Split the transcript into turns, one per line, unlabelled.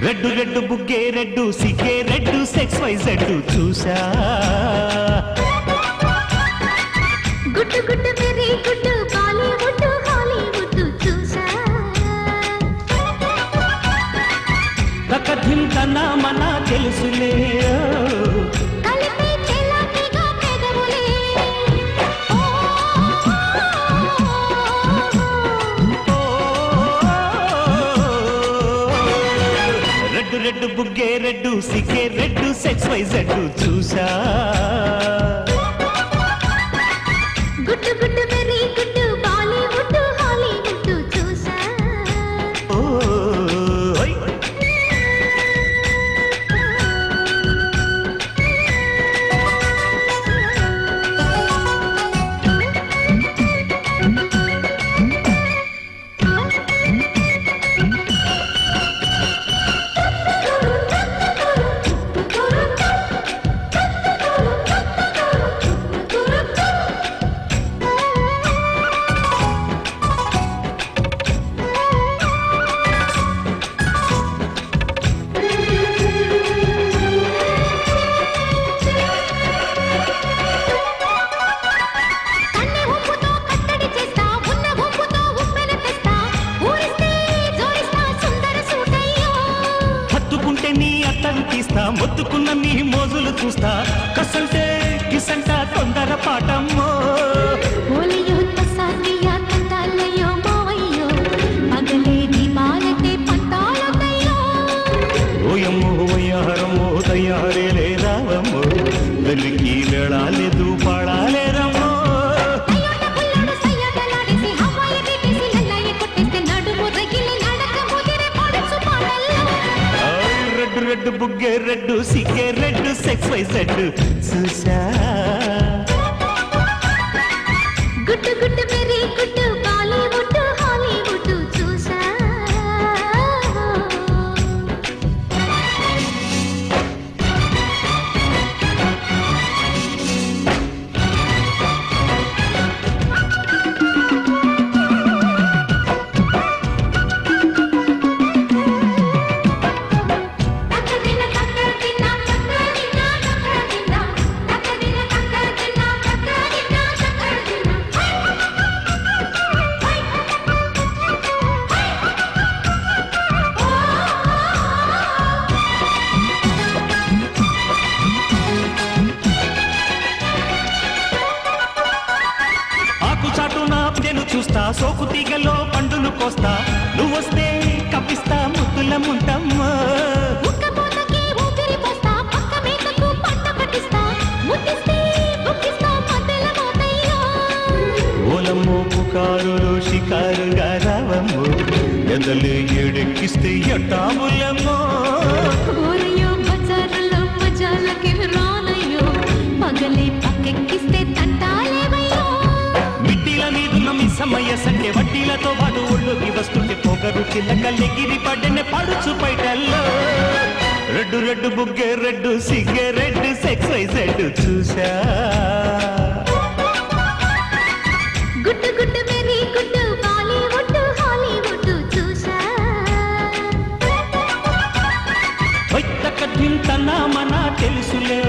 red red బుగ్గే red సిగ్గే red sex Y Z చూసా
గుట్టు గుట్టు వెరీ గుట్టు బాలీవుడ్ హాలీవుడ్ చూసా
తకధిం కన్నా మన తెలుసులే
కలిపి చెలాకిగా పెదవులే
రెడ్డు రెడ్డు బుగ్గే రెడ్డు సిగ్గే రెడ్డు సెక్స్ వై జెడ్ చూసా
గుట్టు గుట్టు వెరీ గుట్టు బాలీవుడ్ హాలీవుడ్ చూసా
మొత్తుకున్న నీ మోజులు చూస్తా కసంటే కిసంట తొందర పాటమ్మో
ఓలియో తసాదియా తందాలయో మావయ్యో పగలే దీపాలతే పంతాలతయ్యో
ఓయమ్మో వయ్యారమ్మో తయారే లేదావమ్మో వెలికి వేళాలేదు పాడాలేరమ్మో రెడ్డు బుగ్గే రెడ్డు సిగ్గే రెడ్డు సెక్స్ వై జెడ్ చూసా
గుట్టు గుట్టు వెరీ గుట్టు బాలీవుడ్ హాలీవుడ్ చూసా
చూస్తా సోకు తీగలో పండును కోస్తా నువ్వొస్తే కప్పిస్తా ముద్దుల ముంటమ్మా ఓలమ్మో పుకారులో షికారుగా రావమ్మో ఎదలు ఏడెక్కిస్తే ఎట్టాములమ్మో
బజారులో మజాలకి రానయ్యో పగలే పక్కెక్కిస్తే తంటాలేవయ్యో
సమయ సంఖ్య వడ్డీలతో పాటు ఒళ్ళోకి వస్తుంటే పొగరు చిల్లకల్లెగిరి పడ్డనే పడుచు పైటల్లో రెడ్డు రెడ్డు బుగ్గే రెడ్డు సిగ్గే రెడ్డు సెక్స్ వై జెడ్ చూసా
గుట్టు గుట్టు వెరీ గుట్టు బాలీవుడ్ హాలీవుడ్ చూసా
తన మన తెలుసులే